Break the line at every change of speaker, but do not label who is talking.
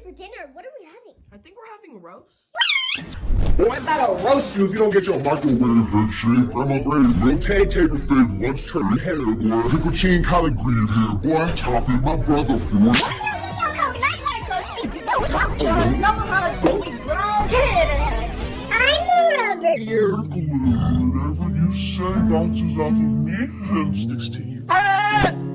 for dinner? What are we having?
I think we're having roast.
Boy, I thought I'll roast you if you don't get your microwave and shit. Grandma Grady, rotate table fig, lunch turn hair, boy. Pickle cheese, collard green here, boy. Topping my brother, boy.
Don't talk to us. No house when we grow. I'm a rubber.
Here, whatever you say bounces off of me and sticks to you.